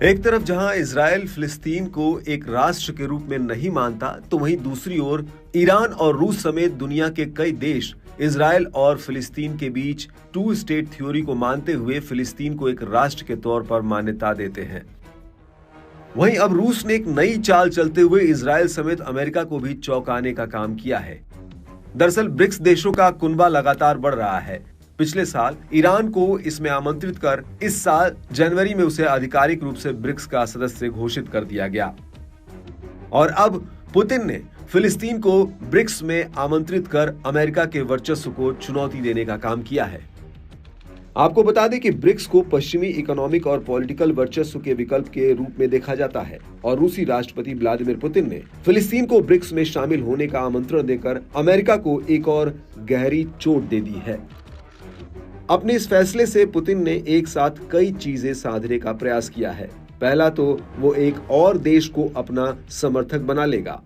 एक तरफ जहां इजराइल फिलिस्तीन को एक राष्ट्र के रूप में नहीं मानता, तो वहीं दूसरी ओर ईरान और रूस समेत दुनिया के कई देश इजराइल और फिलिस्तीन के बीच टू स्टेट थ्योरी को मानते हुए फिलिस्तीन को एक राष्ट्र के तौर पर मान्यता देते हैं। वहीं अब रूस ने एक नई चाल चलते हुए इजराइल समेत अमेरिका को भी चौंकाने का काम किया है। दरअसल ब्रिक्स देशों का कुनबा लगातार बढ़ रहा है। पिछले साल ईरान को इसमें आमंत्रित कर इस साल जनवरी में उसे आधिकारिक रूप से ब्रिक्स का सदस्य घोषित कर दिया गया। और अब पुतिन ने फिलिस्तीन को ब्रिक्स में आमंत्रित कर अमेरिका के वर्चस्व को चुनौती देने का काम किया है। आपको बता दें कि ब्रिक्स को पश्चिमी इकोनॉमिक और पॉलिटिकल वर्चस्व के विकल्प के रूप में देखा जाता है और रूसी राष्ट्रपति व्लादिमीर पुतिन ने फिलिस्तीन को ब्रिक्स में शामिल होने का आमंत्रण देकर अमेरिका को एक और गहरी चोट दे दी है। अपने इस फैसले से पुतिन ने एक साथ कई चीजें साधने का प्रयास किया है। पहला तो वो एक और देश को अपना समर्थक बना लेगा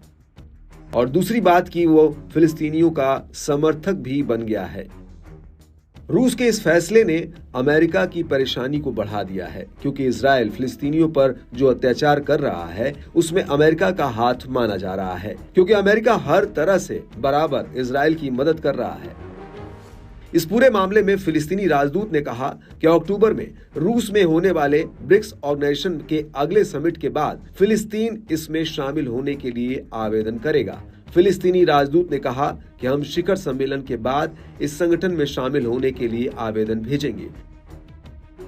और दूसरी बात कि वो फिलिस्तीनियों का समर्थक भी बन गया है। रूस के इस फैसले ने अमेरिका की परेशानी को बढ़ा दिया है, क्योंकि इजराइल फिलिस्तीनियों पर जो अत्याचार कर रहा है उसमें अमेरिका का हाथ माना जा रहा है, क्योंकि अमेरिका हर तरह से बराबर इजराइल की मदद कर रहा है। इस पूरे मामले में फिलिस्तीनी राजदूत ने कहा कि अक्टूबर में रूस में होने वाले ब्रिक्स ऑर्गेनाइजेशन के अगले समिट के बाद फिलिस्तीन इसमें शामिल होने के लिए आवेदन करेगा। फिलिस्तीनी राजदूत ने कहा कि हम शिखर सम्मेलन के बाद इस संगठन में शामिल होने के लिए आवेदन भेजेंगे,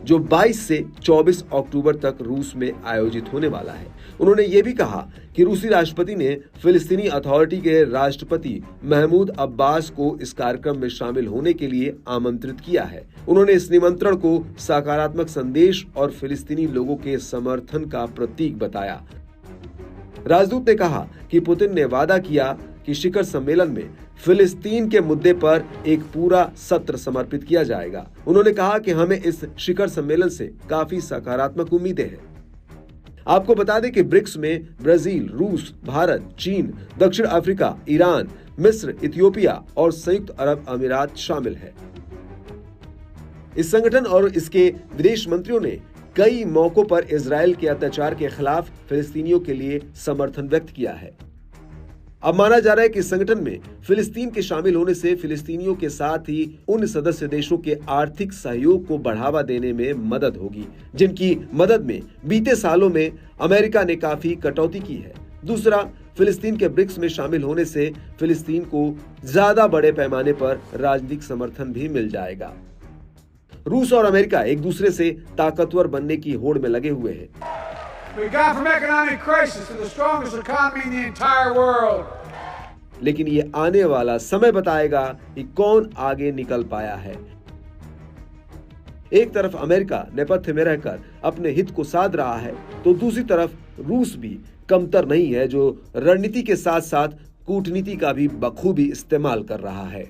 जो 22 से 24 अक्टूबर तक रूस में आयोजित होने वाला है। उन्होंने ये भी कहा कि रूसी राष्ट्रपति ने फिलिस्तीनी अथॉरिटी के राष्ट्रपति महमूद अब्बास को इस कार्यक्रम में शामिल होने के लिए आमंत्रित किया है। उन्होंने इस निमंत्रण को सकारात्मक संदेश और फिलिस्तीनी लोगों के समर्थन का प्रतीक बताया। राजदूत ने कहा कि पुतिन ने वादा किया कि शिखर सम्मेलन में फिलिस्तीन के मुद्दे पर एक पूरा सत्र समर्पित किया जाएगा। उन्होंने कहा कि हमें इस शिखर सम्मेलन से काफी सकारात्मक उम्मीदें हैं। आपको बता दें कि ब्रिक्स में ब्राजील, रूस, भारत, चीन, दक्षिण अफ्रीका, ईरान, मिस्र, इथियोपिया और संयुक्त अरब अमीरात शामिल है। इस संगठन और इसके विदेश मंत्रियों ने कई मौकों पर इजराइल के अत्याचार के खिलाफ फिलिस्तीनियों के लिए समर्थन व्यक्त किया है। अब माना जा रहा है कि इस संगठन में फिलिस्तीन के शामिल होने से फिलिस्तीनियों के साथ ही उन सदस्य देशों के आर्थिक सहयोग को बढ़ावा देने में मदद होगी, जिनकी मदद में बीते सालों में अमेरिका ने काफी कटौती की है। दूसरा, फिलिस्तीन के ब्रिक्स में शामिल होने से फिलिस्तीन को ज्यादा बड़े पैमाने पर राजनीतिक समर्थन भी मिल जाएगा। रूस और अमेरिका एक दूसरे से ताकतवर बनने की होड़ में लगे हुए हैं। लेकिन ये आने वाला समय बताएगा कि कौन आगे निकल पाया है। एक तरफ अमेरिका नेपथ्य में रहकर अपने हित को साध रहा है, तो दूसरी तरफ रूस भी कमतर नहीं है, जो रणनीति के साथ साथ कूटनीति का भी बखूबी इस्तेमाल कर रहा है।